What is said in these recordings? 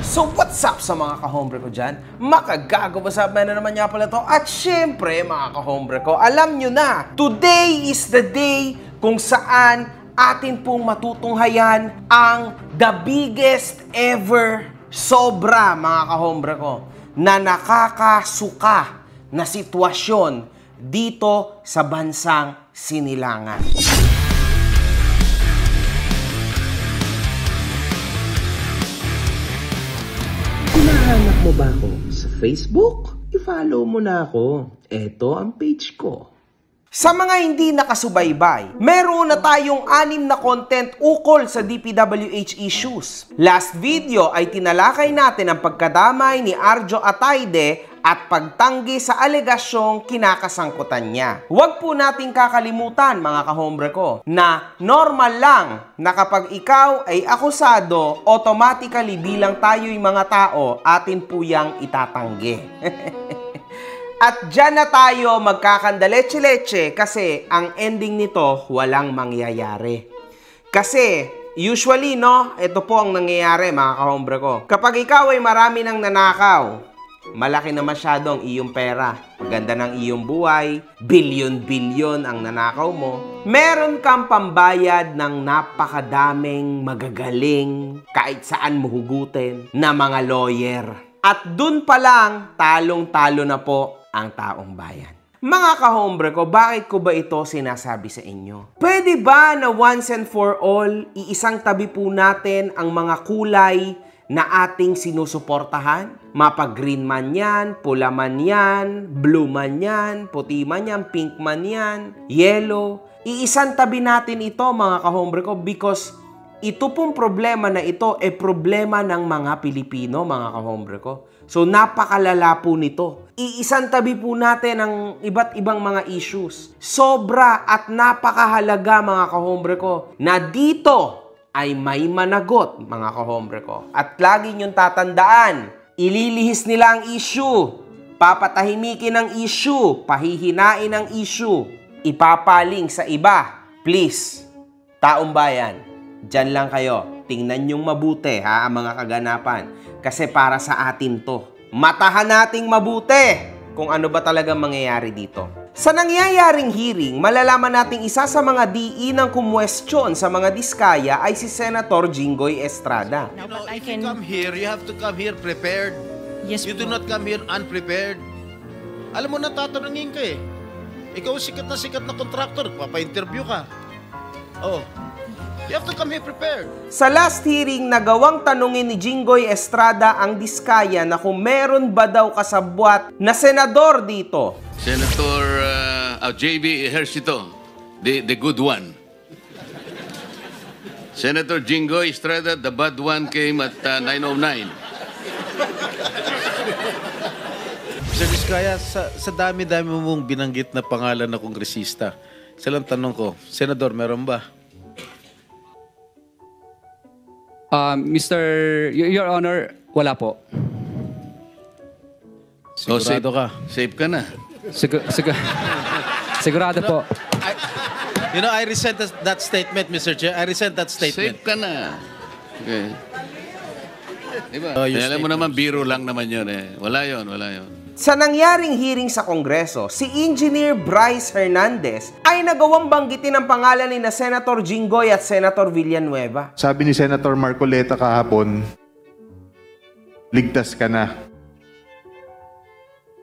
So what's up sa mga kahombre ko dyan? Makagago ba sa na naman niya pala to? At syempre mga kahombre ko, alam nyo na, today is the day kung saan atin pong matutunghayan ang the biggest ever sobra mga kahombre ko na nakakasuka na sitwasyon dito sa bansang Sinilangan. Hinahanap mo ba ako sa Facebook? I-follow mo na ako. Ito ang page ko. Sa mga hindi nakasubaybay, meron na tayong 6 na content ukol sa DPWH issues. Last video ay tinalakay natin ang pagkadamay ni Arjo Atayde at pagtanggi sa alegasyong kinakasangkutan niya. Huwag po nating kakalimutan mga kahombre ko na normal lang na kapag ikaw ay akusado, automatically bilang tayo'y mga tao, atin po yang itatanggi. At dyan na tayo magkakandaleche-leche kasi ang ending nito walang mangyayari. Kasi usually no, ito po ang nangyayari mga kahombre ko. Kapag ikaw ay marami ng nanakaw, malaki na masyado ang iyong pera, maganda ng iyong buhay, bilyon-bilyon ang nanakaw mo, meron kang pambayad ng napakadaming magagaling, kahit saan mo hugutin, na mga lawyer. At dun pa lang, talong-talo na po ang taong bayan. Mga kahombre ko, bakit ko ba ito sinasabi sa inyo? Pwede ba na once and for all, iisang tabi po natin ang mga kulay na ating sinusuportahan? Mapa-green man yan, pula man yan, blue man yan, puti man yan, pink man yan, yellow. Iisang tabi natin ito mga kahombre ko because ito pong problema na ito ay problema ng mga Pilipino mga kahombre ko. So napakalala po nito. Iisang tabi po natin ang iba't ibang mga issues. Sobra at napakahalaga mga kahombre ko na dito ay may managot, mga kahombre ko. At lagi niyong tatandaan, ililihis nila ang issue, papatahimikin ang issue, pahihinain ang issue, ipapaling sa iba. Please, taong bayan, dyan lang kayo. Tingnan niyong mabuti ha, ang mga kaganapan. Kasi para sa atin to. Matahan nating mabuti kung ano ba talaga mangyayari dito. Sa nangyayaring hearing, malalaman nating isa sa mga DE ng kumwestiyon sa mga diskaya ay si Senator Jinggoy Estrada. You know, if you come here, you have to come here prepared. Yes, You do not come here unprepared. Alam mo na, tatanungin ka eh. Ikaw sikat na contractor, papa-interview ka. Oh, you have to come here prepared. Sa last hearing, nagawang tanungin ni Jinggoy Estrada ang diskaya na kung meron ba daw kasabwat na senador dito. Senator JB Ejercito, the good one. Senator Jinggoy Estrada, the bad one came at 9:09. Sir Diskaya, sa dami-dami mong binanggit na pangalan na kongresista, salang tanong ko, Senador, meron ba? Your Honor, wala po. Sigurado ka? Safe ka na. Sigurado po. You know, I resent that statement, Mr. Chair. I resent that statement. Safe ka na. Okay. Diba? Your Alam mo naman, biro lang naman yun eh. Wala yun. Sa nangyaring hearing sa Kongreso, si Engineer Bryce Hernandez ay nagawang banggitin ang pangalan ni na Senator Jinggoy at Senator Villanueva. Sabi ni Senator Marcoleta kahapon, ligtas ka na.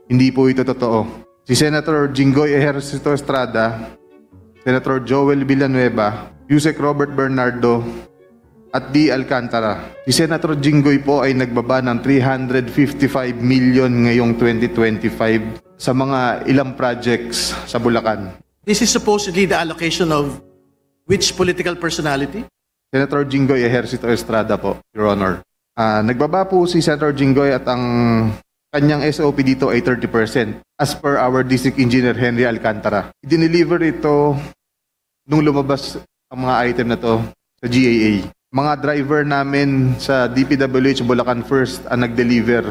Hindi po ito totoo. Si Senator Jinggoy Ejercito Estrada, Senator Joel Villanueva, Yusek Robert Bernardo, at D. Alcantara. Si Senator Jinggoy po ay nagbaba ng 355 million ngayong 2025 sa mga ilang projects sa Bulacan. This is supposedly the allocation of which political personality? Senator Jinggoy Ejercito Estrada po, Your Honor. Nagbaba po si Senator Jinggoy at ang kanyang SOP dito ay 30% as per our District Engineer Henry Alcantara. I-deliver ito nung lumabas ang mga item na to sa GAA. Mga driver namin sa DPWH Bulacan First ang nag-deliver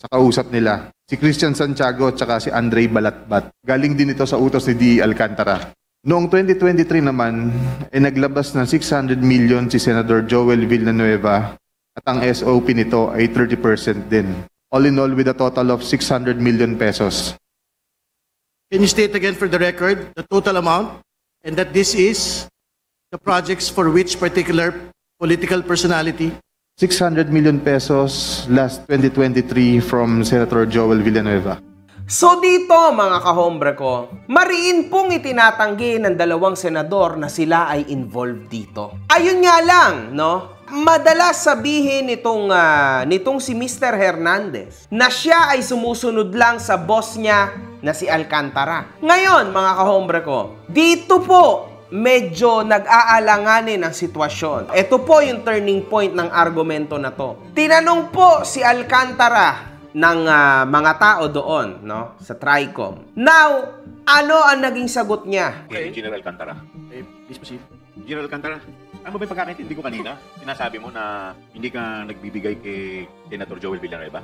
sa kausap nila. Si Christian Santiago at saka si Andre Balatbat. Galing din ito sa utos ni D. Alcantara. Noong 2023 naman, ay naglabas ng 600 million si Senator Joel Villanueva at ang SOP nito ay 30% din. All in all, with a total of 600 million pesos. Can you state again for the record the total amount and that this is the projects for which particular political personality? 600 million pesos last 2023 from Senator Joel Villanueva. So dito mga kahombre ko, mariin pong itinatanggi ng dalawang senador na sila ay involved dito. Ayun nga lang, no? Madalas sabihin nitong si Mr. Hernandez na siya ay sumusunod lang sa boss niya na si Alcantara. Ngayon mga kahombre ko, dito po medyo nag-aalanganin ang sitwasyon. Ito po yung turning point ng argumento na to. Tinanong po si Alcantara ng mga tao doon, no, sa TRICOM. Now, ano ang naging sagot niya? Okay. General Alcantara. Okay, please proceed. General Alcantara, ano ba yung pagkakaintindi ko kanina? Sinasabi mo na hindi ka nagbibigay kay Senator Joel Villanueva?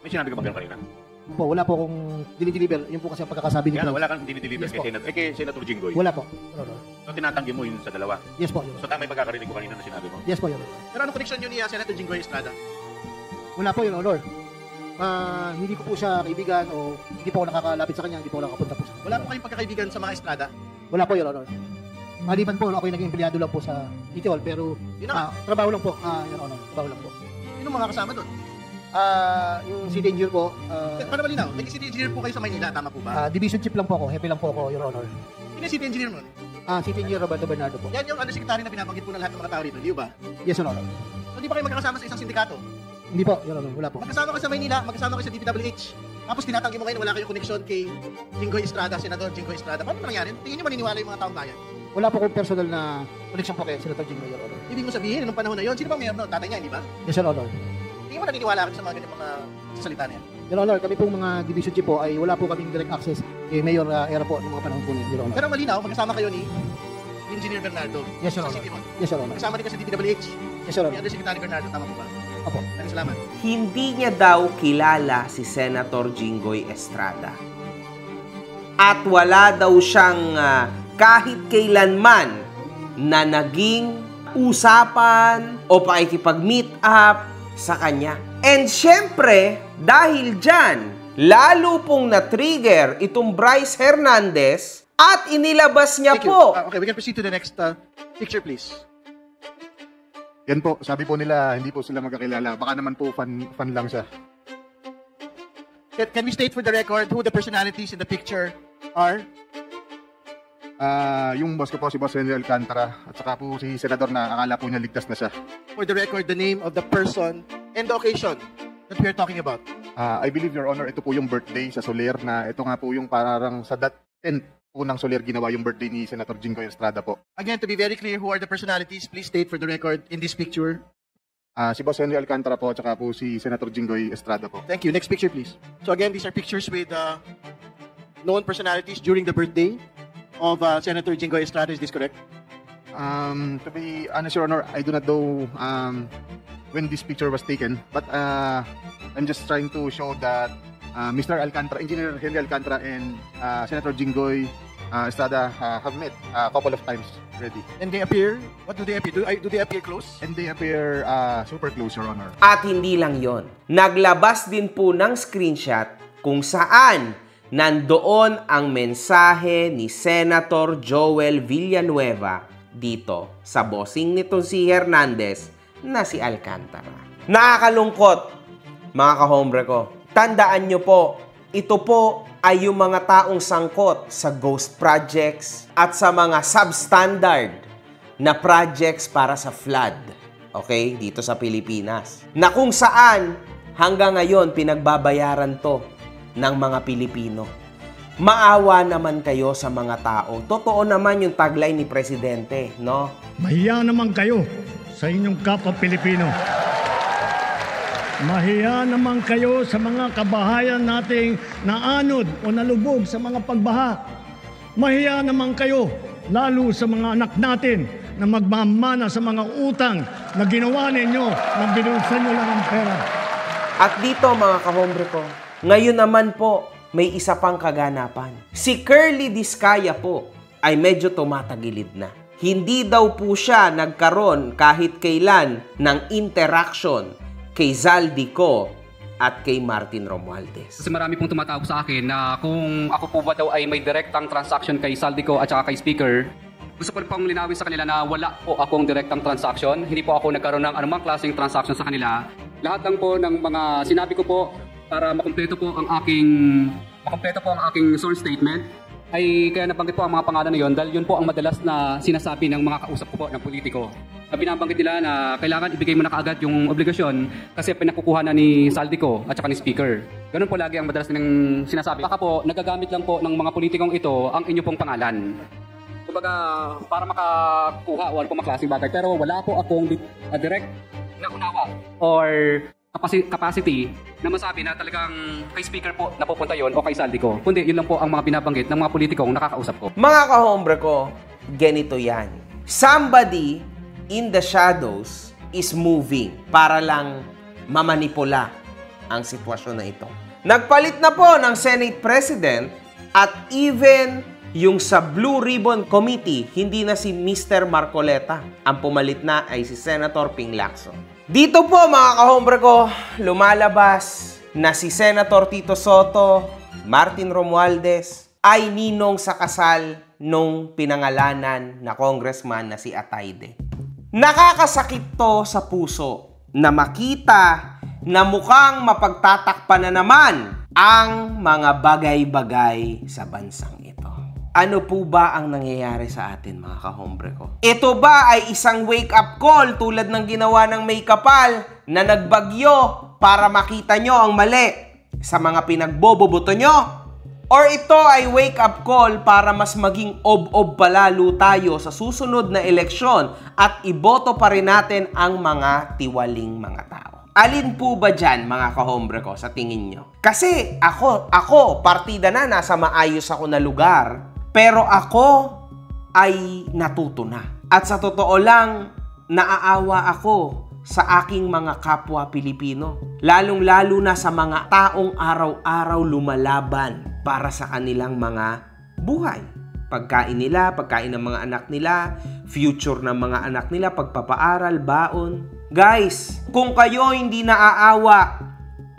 May sinabi ka ba ganun kanina? Po, wala po akong dinideliver. Yun po kasi ang pagkakasabi ni Kaya Frank. wala kang dinideliver Yes kay po. Senator Jinggoy? Wala po. Your Honor. So tinatanggi mo yun sa dalawa? Yes po, Your So Honor. tama yung pagkakarinig ko kanina na sinabi mo? Yes po, Your Honor. Pero anong connection yun ni Senator Jinggoy Estrada? Wala po, Your Honor. Hindi ko po siya kaibigan o hindi po ako nakakalapit sa kanya, hindi po ako nakapunta po sa kanya. Wala po kayong pagkakaibigan sa mga Estrada? Wala po, Your Honor. Maliban po, ako yung naging empleyado lang po sa Itiol, pero Yun na. trabaho lang po, Your Honor. Trabaho lang po. Sino mga kasama doon? Yung city engineer po, Para malinaw, nag-city engineer po kayo sa Maynila, tama po ba? division chief lang po ako, happy lang po ako, Your Honor. Sino yung city engineer nun? City engineer Roberto Bernardo po. Yan yung undersecretary na binabanggit po ng lahat ng mga tao rito, di ba? Yes, Your Honor. So di ba kayo magkakasama sa isang sindikato? Hindi po, Your Honor. Wala po. Magkasama kayo sa Maynila, magkasama kayo sa DPWH. Tapos tinatanggi mo ngayon wala kayong connection kay Jinggoy Estrada, Senador Jinggoy Estrada. Paano nangyari? Tingin niyo maniniwala yung mga taong bayan? Wala po akong personal na connection po kay Senator Jinggoy, Your Honor. Ibig mo sabihin, nung panahon na yon, sino bang mayor no? Tatay niya, di ba? Yes, Your Honor. Tingin mo naniniwala ka sa mga ganyan mga salita niya? Your Honor, kami pong mga division chief po ay wala po kaming direct access kay Mayor Era po ng mga panahon po niya, Your Honor. Pero malinaw, magkasama kayo ni Engineer Bernardo. Yes, Your Sa Honor. City Hall. Yes, Your Honor. Magkasama din ka sa DPWH. Yes, Your Ni Honor. Undersecretary Bernardo, tama po ba? Opo. Maraming salamat. Hindi niya daw kilala si Senator Jinggoy Estrada. At wala daw siyang kahit kailanman na naging usapan o pakikipag-meet up sa kanya. And syempre, dahil dyan, lalo pong na-trigger itong Bryce Hernandez at inilabas niya Thank you. po. Okay, we can proceed to the next picture, please. Yan po, sabi po nila, hindi po sila magkakilala. Baka naman po fan lang siya. Can we state for the record who the personalities in the picture are? Yung boss ko po, si Boss Henry Alcantara, at saka po si Senador na akala po niya ligtas na siya. For the record, the name of the person and the occasion that we are talking about. I believe, Your Honor, ito po yung birthday sa Soler na ito nga po yung parang sa tent po ng Soler ginawa yung birthday ni Senator Jinggoy Estrada po. Again, to be very clear, who are the personalities? Please state for the record in this picture. Si Boss Henry Alcantara po, at saka po si Senator Jinggoy Estrada po. Thank you. Next picture, please. So again, these are pictures with known personalities during the birthday of Senator Jinggoy Estrada. Is this correct? To be honest, Your Honor, I do not know when this picture was taken, but I'm just trying to show that Mr. Alcantara, Engineer Henry Alcantara, and Senator Jinggoy Estrada have met a couple of times already. And they appear, what do they appear? Do they appear close? And they appear super close, Your Honor. At hindi lang yon. Naglabas din po ng screenshot kung saan nandoon ang mensahe ni Senator Joel Villanueva dito sa bossing nito si Hernandez na si Alcantara. Nakakalungkot, mga kahombre ko. Tandaan nyo po, ito po ay yung mga taong sangkot sa ghost projects at sa mga substandard na projects para sa flood. Okay? Dito sa Pilipinas. Na kung saan hanggang ngayon pinagbabayaran to ng mga Pilipino. Maawa naman kayo sa mga tao. Totoo naman yung tagline ni Presidente, no? Mahiya naman kayo sa inyong kapwa Pilipino. Mahiya naman kayo sa mga kabahayan nating naanod o nalubog sa mga pagbaha. Mahiya naman kayo lalo sa mga anak natin na magmamana sa mga utang na ginawa ninyo na binulsan nyo lang ang pera. At dito mga kahombre ko, ngayon naman po may isa pang kaganapan. Si Curly Discaya po ay medyo tumatagilid na. hindi daw po siya nagkaroon kahit kailan ng interaction kay Zaldico at kay Martin Romualdez. Kasi marami pong tumatawag sa akin na kung ako po ba daw ay may direktang transaction kay Zaldico at saka kay Speaker, gusto ko pong linawin sa kanila na wala po akong direktang transaction. Hindi po ako nagkaroon ng anumang klaseng transaction sa kanila. Lahat lang po ng mga sinabi ko po para makumpleto po ang aking source statement ay kaya nabanggit po ang mga pangalan na yon dahil yun po ang madalas na sinasabi ng mga kausap ko po ng politiko. Binabanggit nila na kailangan ibigay mo na kaagad yung obligasyon kasi pinakukuha na ni Zaldico at saka ni Speaker. Ganun po lagi ang madalas nilang sinasabi. Baka po nagagamit lang po ng mga politikong ito ang inyo pong pangalan. Kumbaga para makakuha o ano po maklaseng bagay. Pero wala po akong direct na unawa or capacity na masabi na talagang kay Speaker po napupunta yon o kay Zaldico. Kundi yun lang po ang mga binabanggit ng mga politikong nakakausap ko. Mga kahombre ko, ganito yan. Somebody in the shadows is moving para lang mamanipula ang sitwasyon na ito. Nagpalit na po ng Senate President at even yung sa Blue Ribbon Committee, hindi na si Mr. Marcoleta. Ang pumalit na ay si Senator Ping Lacson. Dito po mga kahombre ko, lumalabas na si Senator Tito Soto, Martin Romualdez, ay ninong sa kasal nung pinangalanan na congressman na si Atayde. Nakakasakit to sa puso na makita na mukhang mapagtatakpan na naman ang mga bagay-bagay sa bansang ito. Ano po ba ang nangyayari sa atin mga kahombre ko? Ito ba ay isang wake-up call tulad ng ginawa ng May Kapal na nagbagyo para makita nyo ang mali sa mga pinagboboboto nyo? Or ito ay wake-up call para mas maging ob-ob palalo tayo sa susunod na eleksyon at iboto pa rin natin ang mga tiwaling mga tao? Alin po ba dyan mga kahombre ko sa tingin nyo? Kasi ako, partida na, nasa maayos ako na lugar. Pero ako ay natuto na. At sa totoo lang, naaawa ako sa aking mga kapwa Pilipino. Lalong-lalo na sa mga taong araw-araw lumalaban para sa kanilang mga buhay. Pagkain nila, pagkain ng mga anak nila, future ng mga anak nila, pagpapaaral, baon. Guys, kung kayo hindi naaawa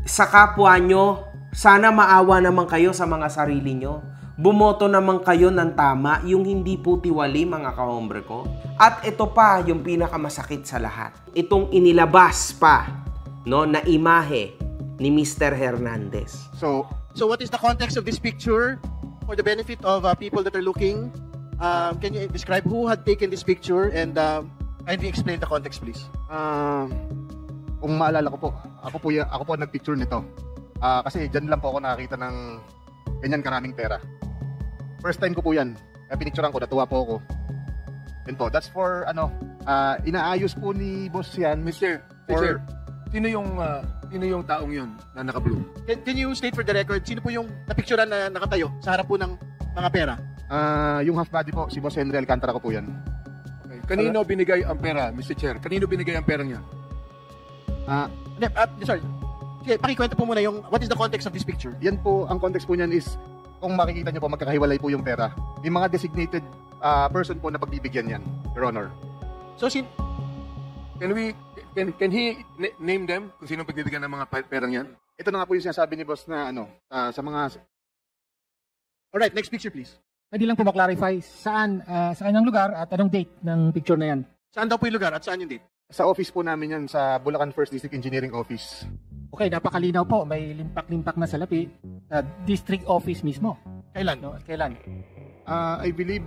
sa kapwa nyo, sana maawa naman kayo sa mga sarili nyo. Bumoto naman kayo ng tama, yung hindi po tiwali mga kahombre ko. At ito pa yung pinakamasakit sa lahat. Itong inilabas pa na imahe ni Mr. Hernandez. So what is the context of this picture for the benefit of people that are looking? Can you describe who had taken this picture and kindly explain the context, please? Kung maalala ko po, ako po nagpicture nito. Kasi dyan lang po ako nakakita ng ganyan karaming pera. First time ko po yan. Kaya pinicturean ko, natuwa po ako. Yun po, that's for inaayos po ni boss yan. Mr. Sino yung taong yun na naka-blue? Can you state for the record, sino po yung napicturean na nakatayo sa harap po ng mga pera? Yung half body po, si Boss Henry Alcantara ko po yan. Okay. Kanino binigay ang pera, Mr. Chair? Kanino binigay ang pera niya? Sorry. Sige, pakikwento po muna yung what is the context of this picture? Yan po, ang context po niyan is kung makikita niyo po, magkakahiwalay po yung pera. May mga designated person po na pagbibigyan yan, Your Honor. So, Can he name them kung sino pagbibigyan ng mga perang yan? Ito na nga po yung sinasabi ni boss na sa mga... Alright, next picture please. Pwede lang po maklarify saan sa kanyang lugar at anong date ng picture na yan? Saan daw po yung lugar at saan yung date? Sa office po namin yan, sa Bulacan 1st District Engineering Office. Okay, napakalinaw po. May limpak-limpak na salapi sa district office mismo. Kailan? No? Kailan? I believe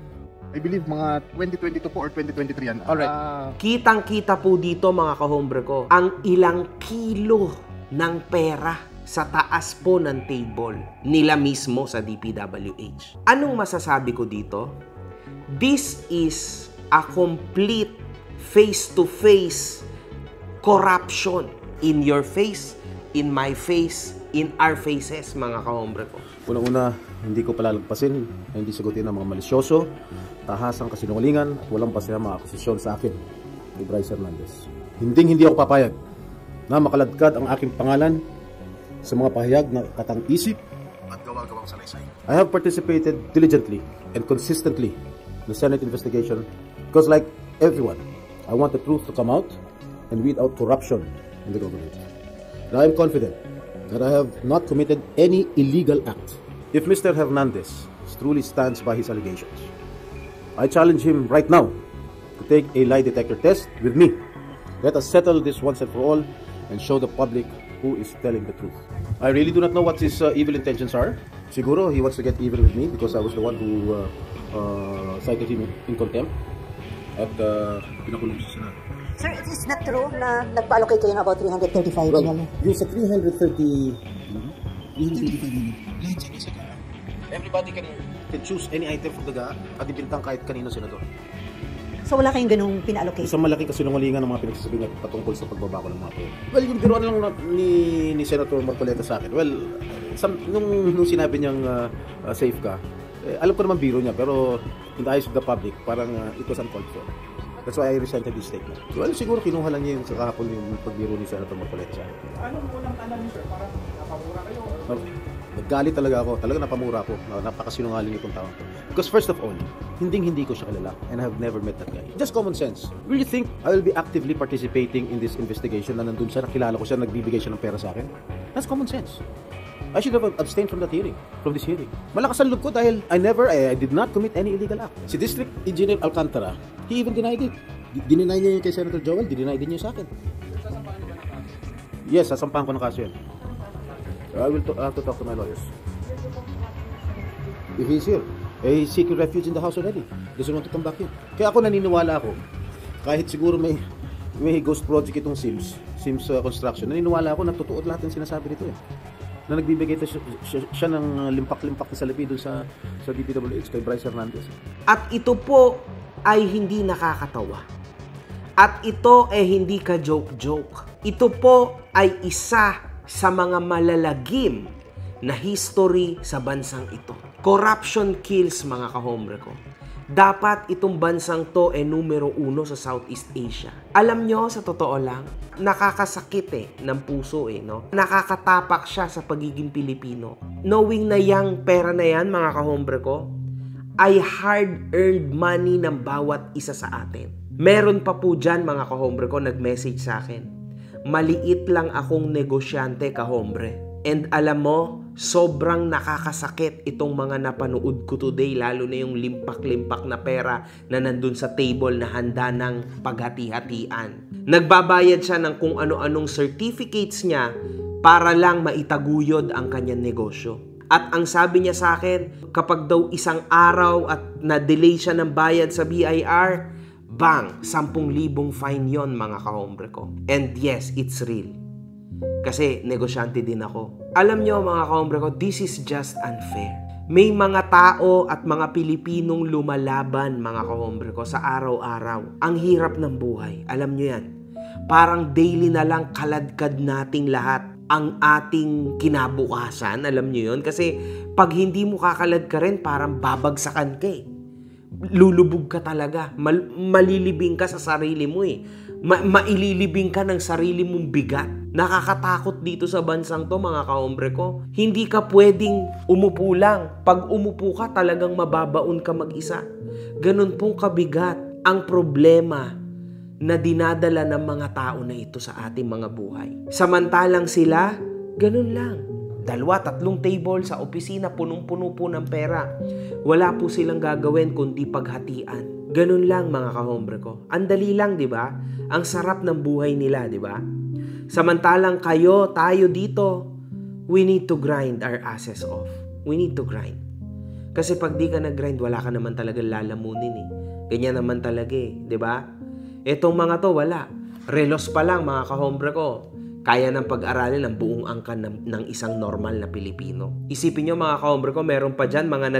mga 2022 po or 2023 yan. Alright. Kitang-kita po dito mga kahombre ko, ang ilang kilo ng pera sa taas po ng table nila mismo sa DPWH. Anong masasabi ko dito? This is a complete face-to-face corruption in your face, in my face, in our faces, mga kahombre ko. Unang-una, hindi ko palalagpasin na hindi sagutin ng mga malisyoso, tahasang kasinungalingan at walang pasayang mga akusasyon sa akin ni Bryce Hernandez. Hindi ako papayag na makaladkad ang aking pangalan sa mga pahayag na katang-isip at gawa-gawang salaysay. I have participated diligently and consistently in the Senate investigation Because like everyone, I want the truth to come out and weed out corruption in the government. And I am confident that I have not committed any illegal act. If Mr. Hernandez truly stands by his allegations, I challenge him right now to take a lie detector test with me. Let us settle this once and for all and show the public who is telling the truth. I really do not know what his evil intentions are. Siguro he wants to get even with me because I was the one who cited him in contempt at pinakulong sa Senado. Sir, it is not true na nagpa-allocate kayo ng about 335 million? Yung sa 335 million, everybody can choose any item from the GA at ibintang kahit kanino senador. So wala kayong ganung pina-allocate? Isang malaking kasinungalingan ng mga pinagsasabi niya patungkol sa pagbabako ng mga pera. Well, yung biruan lang ni Senator Marcoleta sa akin. Well, nung sinabi niyang safe ka, alam ko naman biro niya, pero in the eyes of the public, parang it was uncalled for. That's why I resented this statement. Well, siguro kinuha lang niya yung kahapon yung pagbiro ni Senator Marcoleta sa akin. Anong unang alam niyo, sir? Parang napamura kayo? Naggalit talaga ako. Talaga napamura ako. Napakasinungaling itong taong to. Because first of all, hindi ko siya kilala and I have never met that guy. Just common sense. Will you think I will be actively participating in this investigation na nandun siya, nakilala ko siya, nagbibigay siya ng pera sa akin? That's common sense. I should have abstained from this hearing. Malakas ang loob ko dahil I did not commit any illegal act. Si District Engineer Alcantara, he even denied it. Dininay niya yung kay Senator Joel, deny din niya sa akin. Yes, sasampahan ko ng kaso yun. I will have to talk to my lawyers. If he's here, he's seeking refuge in the house already. Doesn't want to come back here. Kaya ako naniniwala ako, kahit siguro may ghost project itong Sims Construction, naniniwala ako na totoo lahat ng sinasabi nito na nagbibigay siya ng limpak-limpak na salapi doon sa DPWH kay Bryce Hernandez. At ito po ay hindi nakakatawa. At ito ay hindi ka joke-joke. Ito po ay isa sa mga malalagim na history sa bansang ito. Corruption kills, mga kahombre ko. Dapat itong bansang to ay numero 1 sa Southeast Asia. Alam nyo, sa totoo lang, nakakasakit ng puso no? Nakakatapak siya sa pagiging Pilipino. Knowing na yang pera na yan, mga kahombre ko, ay hard-earned money ng bawat isa sa atin. Meron pa po dyan, mga kahombre ko, nag-message sa akin. Maliit lang akong negosyante, kahombre. And alam mo, sobrang nakakasakit itong mga napanood ko today, lalo na yung limpak-limpak na pera na nandun sa table na handa ng paghati-hatian. Nagbabayad siya ng kung ano-anong certificates niya para lang maitaguyod ang kanyang negosyo. At ang sabi niya sa akin, kapag daw isang araw at na-delay siya ng bayad sa BIR, bang, 10,000 fine yon, mga kahombre ko. And yes, it's real. Kasi negosyante din ako. Alam nyo, mga kahombre ko, this is just unfair. May mga tao at mga Pilipinong lumalaban, mga kahombre ko, sa araw-araw. Ang hirap ng buhay. Alam nyo yan. Parang daily na lang kaladkad nating lahat ang ating kinabukasan. Alam nyo yun? Kasi pag hindi mo kakalad ka rin, parang babagsakan ka lulubog ka talaga. Malilibing ka sa sarili mo maililibing ka ng sarili mong bigat. Nakakatakot dito sa bansang to, mga kahombre ko. Hindi ka pwedeng umupo lang. Pag umupo ka, talagang mababaon ka mag-isa. Ganun pong kabigat ang problema na dinadala ng mga tao na ito sa ating mga buhay. Samantalang sila, ganun lang. 2-3 table sa opisina, punong-puno po ng pera. Wala po silang gagawin kundi paghatian. Ganun lang, mga kahombre ko. Ang dali lang, di ba? Ang sarap ng buhay nila, di ba? Samantalang tayo dito, we need to grind our asses off. We need to grind. Kasi pag di ka nag-grind, wala ka naman talaga lalamunin Ganyan naman talaga di ba? Etong mga to, wala. Relos pa lang, mga kahombre ko. Kaya ng pag-aralin ang buong angkan ng isang normal na Pilipino. Isipin nyo, mga kahombre ko, meron pa dyan mga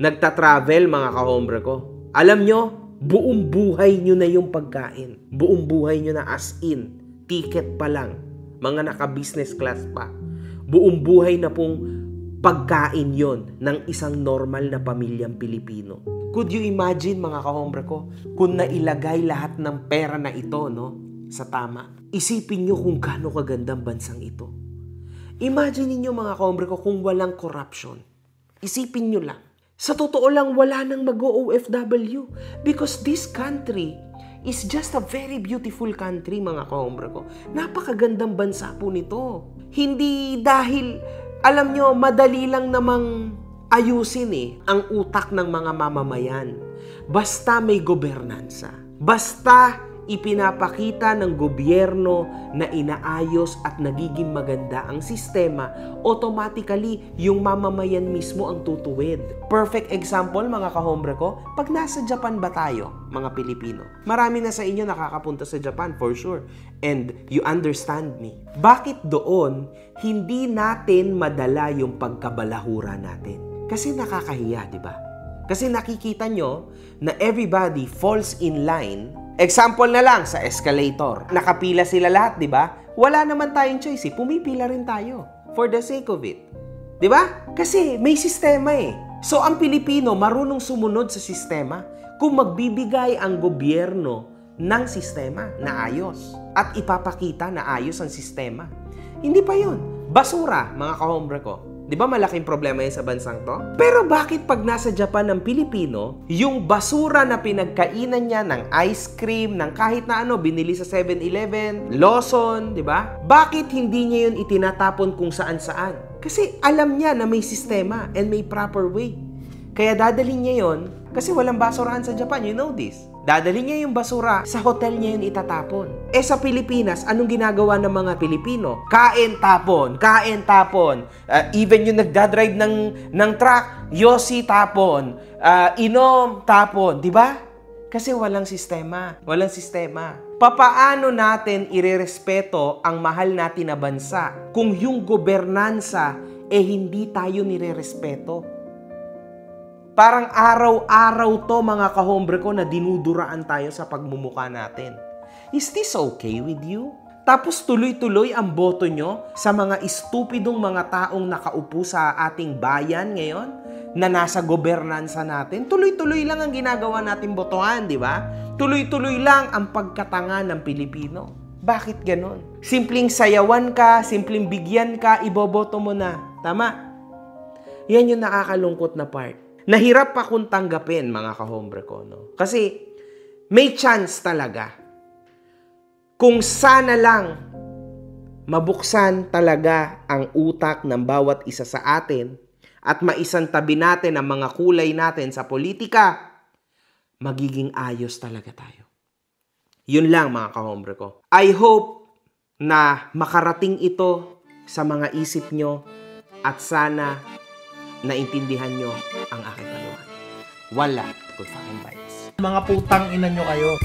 nagtatravel, mga kahombre ko. Alam nyo, buong buhay nyo na yung pagkain. Buong buhay nyo na as in. Ticket pa lang. Mga naka-business class pa. Buong buhay na pong pagkain yon ng isang normal na pamilyang Pilipino. Could you imagine, mga kahombre ko, kung nailagay lahat ng pera na ito, sa tama? Isipin nyo kung gaano kagandang bansang ito. Imagine niyo, mga kahombre ko, kung walang corruption. Isipin nyo lang. Sa totoo lang, wala nang mag-OFW because this country is just a very beautiful country, mga kahombre ko. Napakagandang bansa po nito. Hindi dahil, alam nyo, madali lang namang ayusin ang utak ng mga mamamayan. Basta may gobernansa. Basta ipinapakita ng gobyerno na inaayos at nagiging maganda ang sistema, automatically yung mamamayan mismo ang tutuwid. Perfect example, mga kahombre ko, pag nasa Japan ba tayo, mga Pilipino? Marami na sa inyo nakakapunta sa Japan for sure. And you understand me. Bakit doon hindi natin madala yung pagkabalahura natin? Kasi nakakahiya, di ba? Kasi nakikita nyo na everybody falls in line. Example na lang sa escalator. Nakapila sila lahat, di ba? Wala naman tayong choice, pumipila rin tayo for the sake of it. Di ba? Kasi may sistema So ang Pilipino marunong sumunod sa sistema kung magbibigay ang gobyerno ng sistema na ayos at ipapakita na ayos ang sistema. Hindi pa yun. Basura, mga kahombre ko. Di ba malaking problema yun sa bansang to? Pero bakit pag nasa Japan ng Pilipino, yung basura na pinagkainan niya ng ice cream, ng kahit na ano, binili sa 7-Eleven, Lawson, di ba? Bakit hindi niya yun itinatapon kung saan-saan? Kasi alam niya na may sistema and may proper way. Kaya dadalhin niya yun, kasi walang basurahan sa Japan, you know this. Dadalhin niya yung basura, sa hotel niya yun itatapon. Sa Pilipinas, anong ginagawa ng mga Pilipino? Kain, tapon, kain, tapon. Even yung nagdadrive ng truck, yosi, tapon. Inom, tapon. Di ba? Kasi walang sistema. Walang sistema. Papaano natin irerespeto ang mahal natin na bansa kung yung gobernansa hindi tayo nirerespeto? Parang araw-araw to, mga kahombre ko, na dinuduraan tayo sa pagmumukha natin. Is this okay with you? Tapos tuloy-tuloy ang boto nyo sa mga estupidong mga taong nakaupo sa ating bayan ngayon na nasa gobernansa natin. Tuloy-tuloy lang ang ginagawa natin botohan, di ba? Tuloy-tuloy lang ang pagkatanga ng Pilipino. Bakit ganon? Simpleng sayawan ka, simpleng bigyan ka, iboboto mo na. Tama? Yan yung nakakalungkot na part. Nahirap pa kung tanggapin, mga kahombre ko, no? Kasi may chance talaga. Kung sana lang mabuksan talaga ang utak ng bawat isa sa atin at maisantabi natin ang mga kulay natin sa politika, magiging ayos talaga tayo. Yun lang, mga kahombre ko. I hope na makarating ito sa mga isip nyo at sana naintindihan nyo ang aking panuhan. Wala good fucking vibes. Mga putang ina nyo kayo.